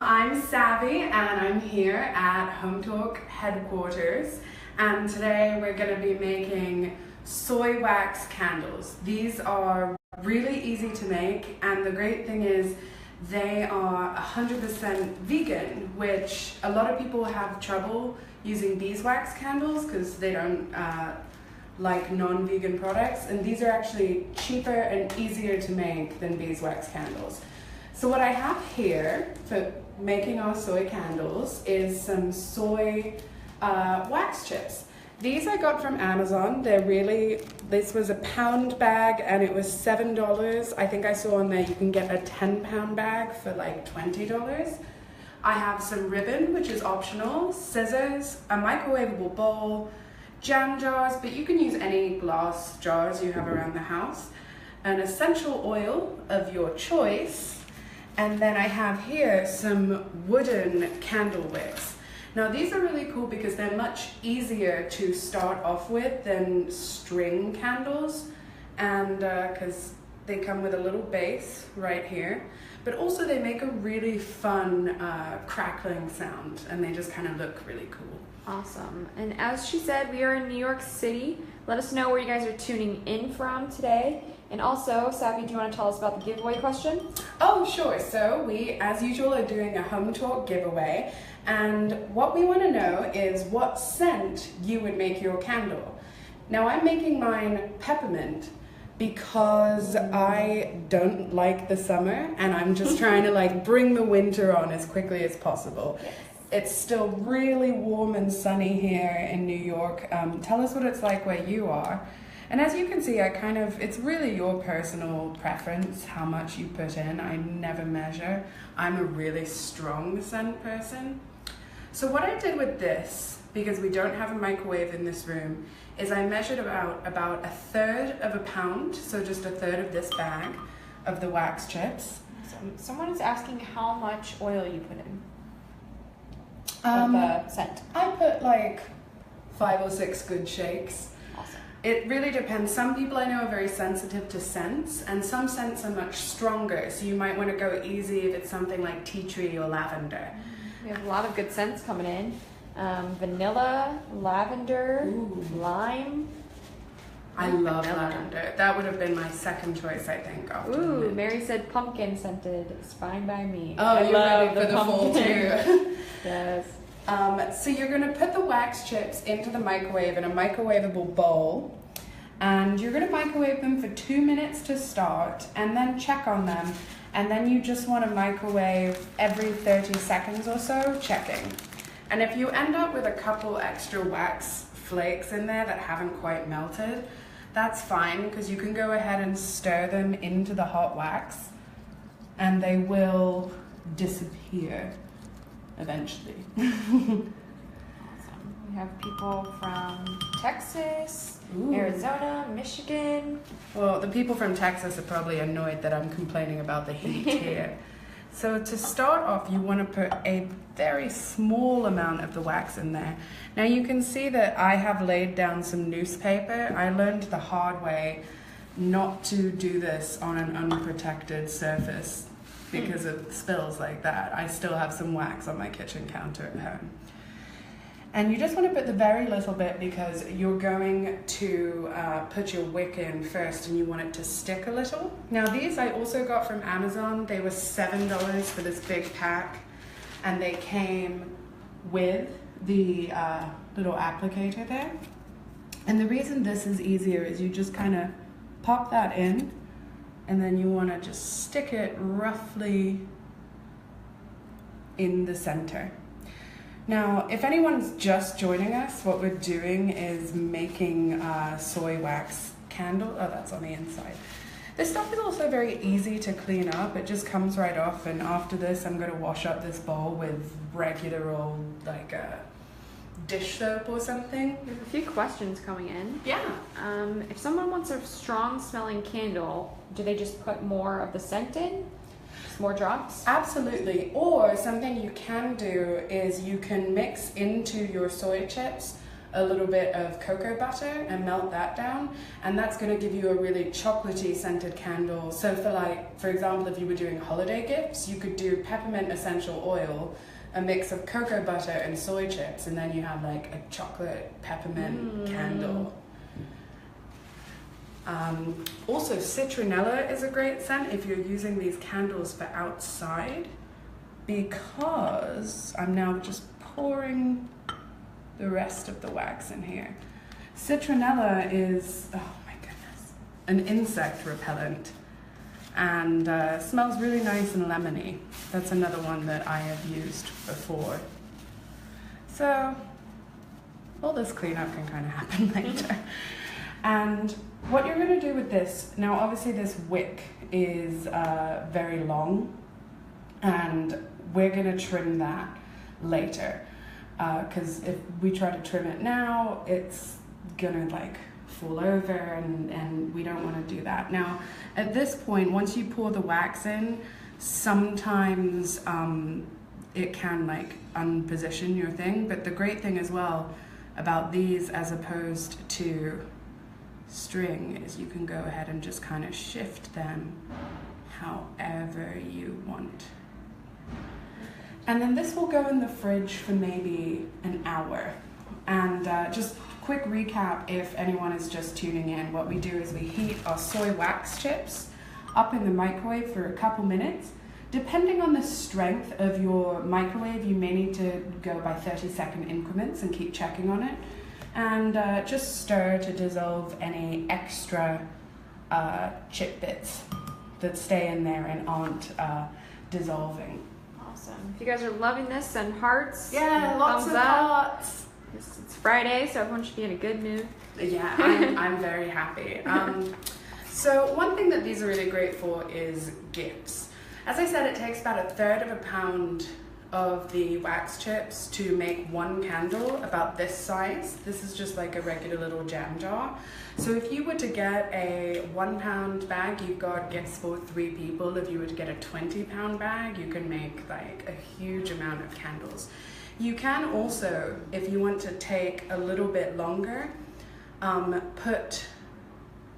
I'm Savvy and I'm here at Hometalk headquarters, and today we're going to be making soy wax candles. These are really easy to make, and the great thing is they are 100% vegan, which a lot of people have trouble using beeswax candles because they don't like non-vegan products, and these are actually cheaper and easier to make than beeswax candles. So what I have here for making our soy candles is some soy wax chips. These I got from Amazon. This was a pound bag and it was $7. I think I saw on there you can get a 10-pound bag for like $20. I have some ribbon, which is optional, scissors, a microwavable bowl, jam jars, but you can use any glass jars you have around the house, an essential oil of your choice, and then I have here some wooden candle wicks. Now these are really cool because they're much easier to start off with than string candles, and because they come with a little base right here, but also they make a really fun crackling sound, and they just kind of look really cool. Awesome. And as she said, we are in New York City. Let us know where you guys are tuning in from today. And also, Savvy, do you want to tell us about the giveaway question? Oh, sure. So we, as usual, are doing a Hometalk giveaway. And what we want to know is what scent you would make your candle. Now, I'm making mine peppermint because I don't like the summer and I'm just trying to like bring the winter on as quickly as possible. Yes. It's still really warm and sunny here in New York. Tell us what it's like where you are. And as you can see, it's really your personal preference how much you put in. I never measure. I'm a really strong scent person. So what I did with this, because we don't have a microwave in this room, is I measured about a third of a pound, so just a third of this bag of the wax chips. Someone is asking how much oil you put in of the scent. I put like 5 or 6 good shakes. Awesome. It really depends. Some people I know are very sensitive to scents, and some scents are much stronger, so you might want to go easy if it's something like tea tree or lavender. We have a lot of good scents coming in. Vanilla, lavender, lime. I love lavender. That would have been my second choice, I think. Ooh, Mary said pumpkin scented. It's fine by me. Oh, you're ready for the fall too. Yes. So you're going to put the wax chips into the microwave in a microwavable bowl, and you're going to microwave them for 2 minutes to start, and then check on them, and then you just want to microwave every 30 seconds or so, checking. And if you end up with a couple extra wax flakes in there that haven't quite melted, that's fine, because you can go ahead and stir them into the hot wax and they will disappear eventually. Awesome. We have people from Texas, Arizona, Michigan. Well, the people from Texas are probably annoyed that I'm complaining about the heat here. So to start off, you want to put a very small amount of the wax in there. Now you can see that I have laid down some newspaper. I learned the hard way not to do this on an unprotected surface because of spills like that. I still have some wax on my kitchen counter at home. And you just want to put the very little bit because you're going to put your wick in first and you want it to stick a little. Now these I also got from Amazon. They were $7 for this big pack, and they came with the little applicator there. And the reason this is easier is you just kind of pop that in, and then you want to just stick it roughly in the center. Now, if anyone's just joining us, what we're doing is making soy wax candle. Oh, that's on the inside. This stuff is also very easy to clean up. It just comes right off, and after this, I'm going to wash up this bowl with regular old, like dish soap or something. We have a few questions coming in. Yeah. If someone wants a strong smelling candle, do they just put more of the scent in? More drops? Absolutely. Or something you can do is you can mix into your soy chips a little bit of cocoa butter and melt that down, and that's going to give you a really chocolatey scented candle. So for example, if you were doing holiday gifts, you could do peppermint essential oil, a mix of cocoa butter and soy chips, and then you have like a chocolate peppermint candle. Also, citronella is a great scent if you're using these candles for outside, because I'm now just pouring the rest of the wax in here. Citronella is, oh my goodness, an insect repellent, and smells really nice and lemony. That's another one that I have used before. So all this cleanup can kind of happen later. And what you're going to do with this, now obviously this wick is very long, and we're going to trim that later, because if we try to trim it now, it's going to like fall over, and we don't want to do that. Now at this point, once you pour the wax in, sometimes it can like unposition your thing, but the great thing as well about these as opposed to string is you can go ahead and just kind of shift them however you want. And then this will go in the fridge for maybe an hour. And just quick recap, if anyone is just tuning in, what we do is we heat our soy wax chips up in the microwave for a couple minutes. Depending on the strength of your microwave, you may need to go by 30-second increments and keep checking on it. And just stir to dissolve any extra chip bits that stay in there and aren't dissolving. Awesome. If you guys are loving this, send hearts. Yeah, lots of hearts. It's Friday, so everyone should be in a good mood. Yeah, I'm very happy. So one thing that these are really great for is gifts. As I said, it takes about 1/3 of a pound of the wax chips to make one candle about this size. This is just like a regular little jam jar. So if you were to get a 1 pound bag, you've got gifts for 3 people. If you were to get a 20-pound bag, you can make like a huge amount of candles. You can also, if you want to take a little bit longer, put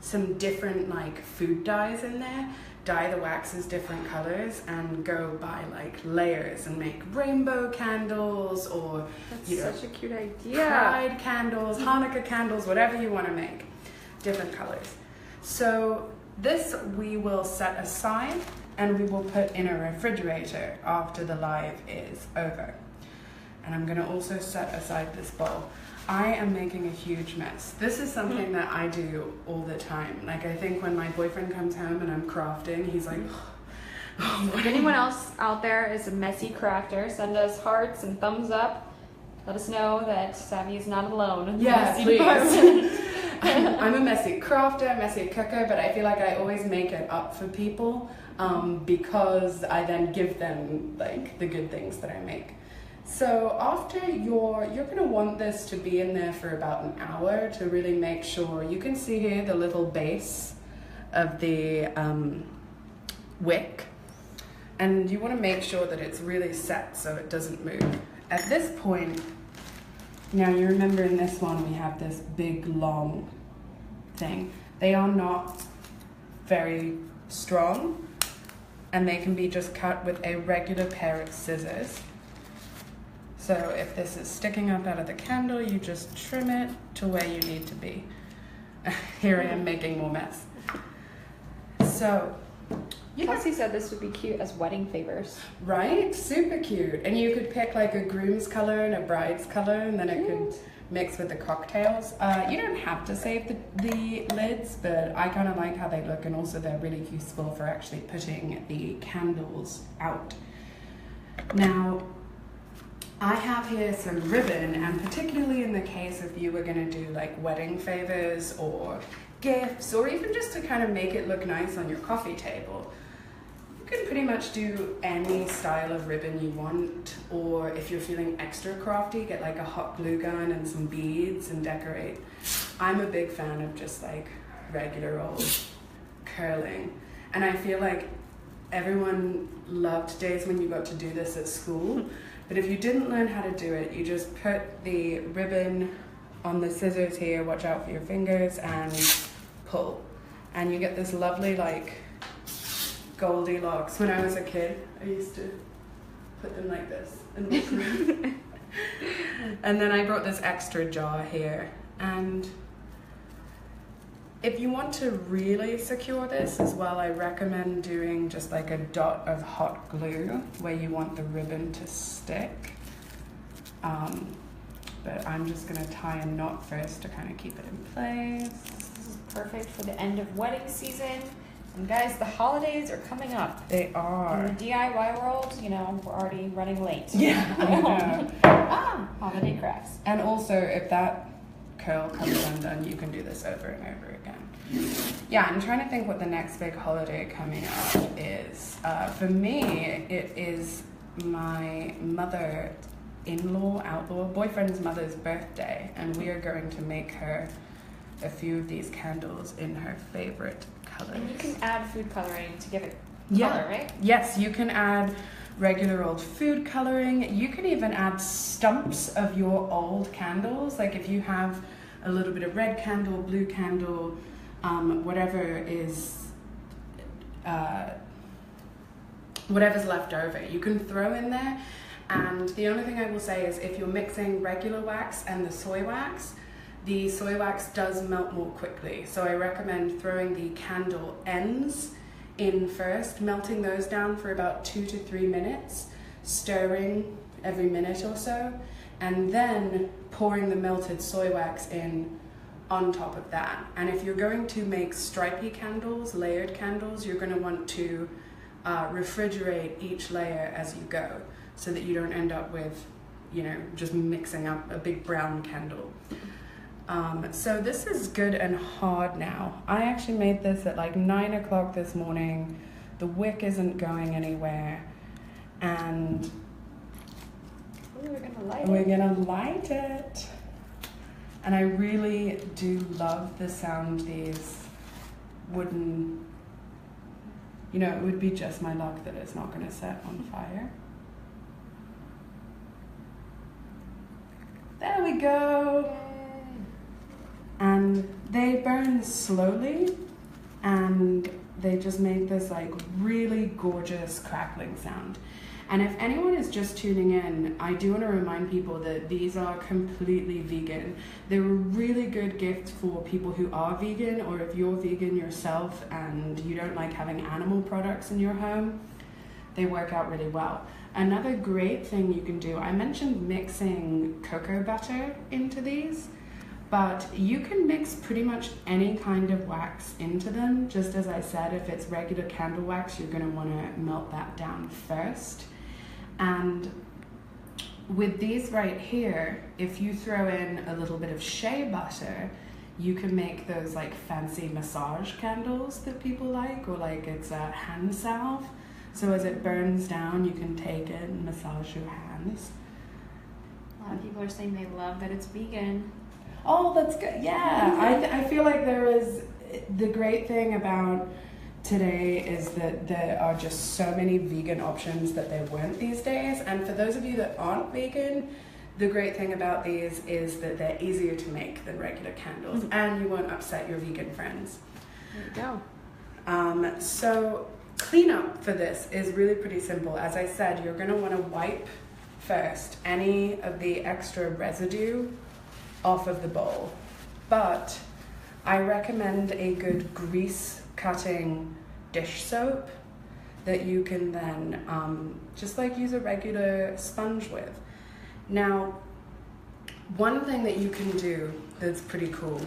some different like food dyes in there. Dye the waxes different colors and go by like layers and make rainbow candles, or that's such a cute idea. Pride candles, Hanukkah candles, whatever you want to make, different colors. So this we will set aside and we will put in a refrigerator after the live is over. And I'm going to also set aside this bowl. I am making a huge mess. This is something that I do all the time. Like, I think when my boyfriend comes home and I'm crafting, he's like, oh, if anyone else out there is a messy crafter, send us hearts and thumbs up. Let us know that Savvy is not alone. Yeah, please. I'm a messy crafter, messy cooker, but I feel like I always make it up for people because I then give them like the good things that I make. So after you're going to want this to be in there for about an hour to really make sure. You can see here the little base of the wick, and you want to make sure that it's really set so it doesn't move. At this point, now you remember in this one we have this big long thing. They are not very strong, and they can be just cut with a regular pair of scissors. So if this is sticking up out of the candle, you just trim it to where you need to be. Here I am making more mess. So, Kelsey said this would be cute as wedding favors. Right? Super cute. And you could pick like a groom's color and a bride's color, and then it could mix with the cocktails. You don't have to save the lids, but I kind of like how they look, and also they're really useful for actually putting the candles out. Now, I have here some ribbon, and particularly in the case if you were going to do like wedding favors or gifts, or even just to kind of make it look nice on your coffee table, you can pretty much do any style of ribbon you want. Or if you're feeling extra crafty, get like a hot glue gun and some beads and decorate. I'm a big fan of just like regular old curling, and I feel like everyone loved days when you got to do this at school. But if you didn't learn how to do it, you just put the ribbon on the scissors here, watch out for your fingers, and pull. And you get this lovely like Goldilocks. When I was a kid, I used to put them like this and walk around. And then I brought this extra jar here, and if you want to really secure this as well, I recommend doing just like a dot of hot glue where you want the ribbon to stick. But I'm just gonna tie a knot first to kind of keep it in place. This is perfect for the end of wedding season. And guys, the holidays are coming up. They are. In the DIY world, you know, we're already running late. Yeah, I know. Holiday crafts. And also, if that curl comes undone, you can do this over and over again. Yeah, I'm trying to think what the next big holiday coming up is. For me, it is my mother-in-law, outlaw, boyfriend's mother's birthday, and we are going to make her a few of these candles in her favorite colors. And you can add food coloring to give it Yeah. color, right? Yes, you can add regular old food coloring. You can even add stumps of your old candles. Like if you have a little bit of red candle, blue candle, whatever is, whatever's left over, you can throw in there. And the only thing I will say is if you're mixing regular wax and the soy wax does melt more quickly. So I recommend throwing the candle ends in first, melting those down for about 2 to 3 minutes, stirring every minute or so, and then pouring the melted soy wax in on top of that. And if you're going to make stripy candles, layered candles, you're going to want to refrigerate each layer as you go so that you don't end up with, you know, just mixing up a big brown candle. So this is good and hard now. I actually made this at like 9 o'clock this morning. The wick isn't going anywhere, and we're gonna light it. And I really do love the sound these wooden, you know, it would be just my luck that it's not gonna set on fire. There we go. And they burn slowly, and they just make this like really gorgeous crackling sound. And if anyone is just tuning in, I do want to remind people that these are completely vegan. They're a really good gift for people who are vegan, or if you're vegan yourself and you don't like having animal products in your home, they work out really well. Another great thing you can do, I mentioned mixing cocoa butter into these, but you can mix pretty much any kind of wax into them. Just as I said, if it's regular candle wax, you're gonna wanna melt that down first. And with these right here, if you throw in a little bit of shea butter, you can make those like fancy massage candles that people like, or like it's a hand salve. So as it burns down, you can take it and massage your hands. A lot of people are saying they love that it's vegan. Oh, that's good. Yeah, I feel like there is, the great thing about today is that there are just so many vegan options that there weren't these days. And for those of you that aren't vegan, the great thing about these is that they're easier to make than regular candles, and you won't upset your vegan friends. There you go. So cleanup for this is really pretty simple. As I said, you're going to want to wipe first any of the extra residue off of the bowl, but I recommend a good grease cutting dish soap that you can then just like use a regular sponge with. Now, one thing that you can do that's pretty cool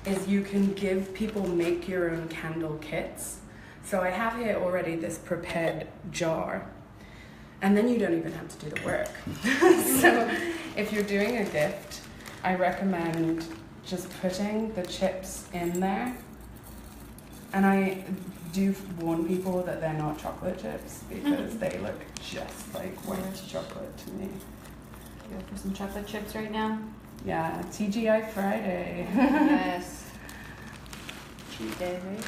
is you can give people make your own candle kits. So I have here already this prepared jar, and then you don't even have to do the work. So if you're doing a gift, I recommend just putting the chips in there. And I do warn people that they're not chocolate chips because they look just like white chocolate to me. Go for some chocolate chips right now. Yeah, TGI Friday. Yes. Cheat day, right?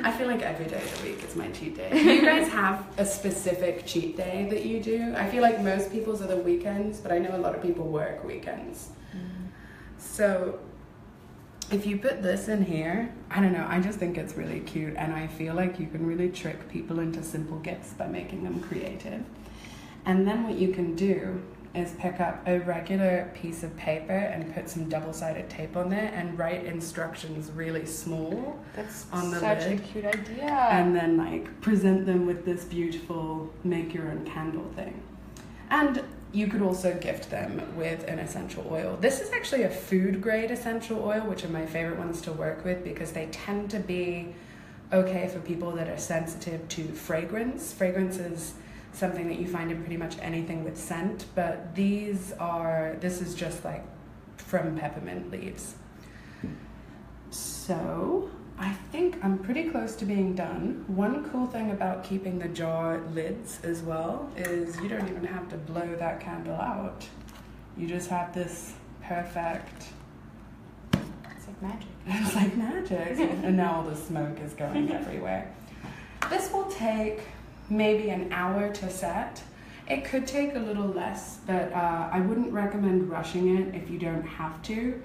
I feel like every day of the week is my cheat day. Do you guys have a specific cheat day that you do? I feel like most people's are the weekends, but I know a lot of people work weekends. So if you put this in here, I don't know, I just think it's really cute, and I feel like you can really trick people into simple gifts by making them creative. And then what you can do is pick up a regular piece of paper and put some double-sided tape on there and write instructions really small. That's on the such lid. a cute idea. And then like present them with this beautiful make your own candle thing. And you could also gift them with an essential oil. This is actually a food grade essential oil, which are my favorite ones to work with because they tend to be okay for people that are sensitive to fragrance. Fragrance is something that you find in pretty much anything with scent, but this is just like from peppermint leaves. So I think I'm pretty close to being done. One cool thing about keeping the jar lids as well is you don't even have to blow that candle out. You just have this perfect... It's like magic. It's like magic. And now all the smoke is going everywhere. This will take maybe an hour to set. It could take a little less, but I wouldn't recommend rushing it if you don't have to.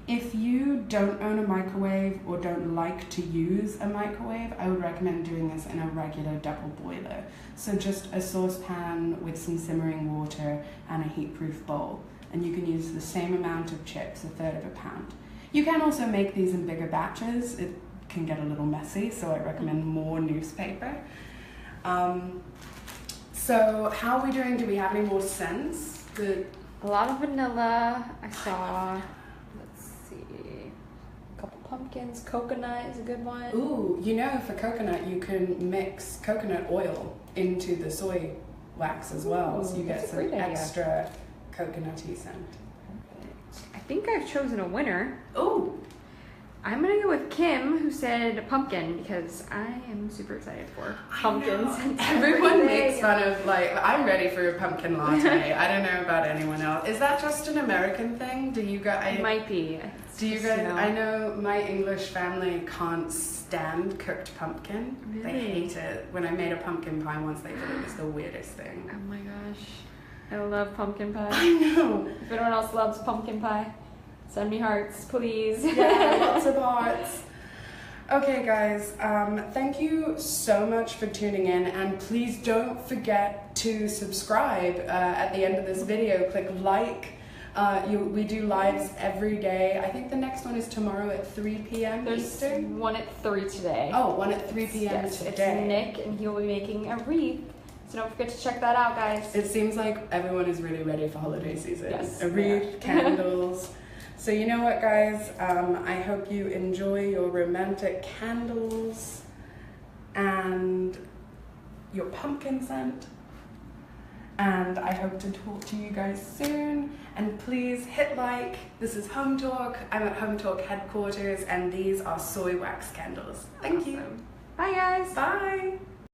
If you don't own a microwave or don't like to use a microwave, I would recommend doing this in a regular double boiler. So just a saucepan with some simmering water and a heat-proof bowl. And you can use the same amount of chips, 1/3 of a pound. You can also make these in bigger batches. It can get a little messy, so I recommend more newspaper. So how are we doing? Do we have any more scents? A lot of vanilla. I saw. Let's see. A couple pumpkins. Coconut is a good one. Ooh, you know, for coconut, you can mix coconut oil into the soy wax as well, so you get some extra coconutty scent. I think I've chosen a winner. Ooh. I'm gonna go with Kim, who said pumpkin, because I am super excited for pumpkins. Everyone makes fun of, like, I'm ready for a pumpkin latte. I don't know about anyone else. Is that just an American thing? Do you guys? It might be. Do you guys? I know my English family can't stand cooked pumpkin. Really? They hate it. When I made a pumpkin pie once, they thought it was the weirdest thing. Oh my gosh, I love pumpkin pie. I know. If anyone else loves pumpkin pie, send me hearts, please. Yeah, lots of hearts. Okay, guys, thank you so much for tuning in, and please don't forget to subscribe at the end of this video. Click like. We do lives every day. I think the next one is tomorrow at 3 p.m. There's Eastern. one at 3 today. Oh, one at 3 p.m. Yes, today. it's Nick, and he will be making a wreath. So don't forget to check that out, guys. It seems like everyone is really ready for holiday season. Yes. A wreath, candles. So you know what, guys? I hope you enjoy your romantic candles and your pumpkin scent. And I hope to talk to you guys soon. And please hit like. This is Hometalk. I'm at Hometalk headquarters, and these are soy wax candles. Thank you. Bye, guys. Bye.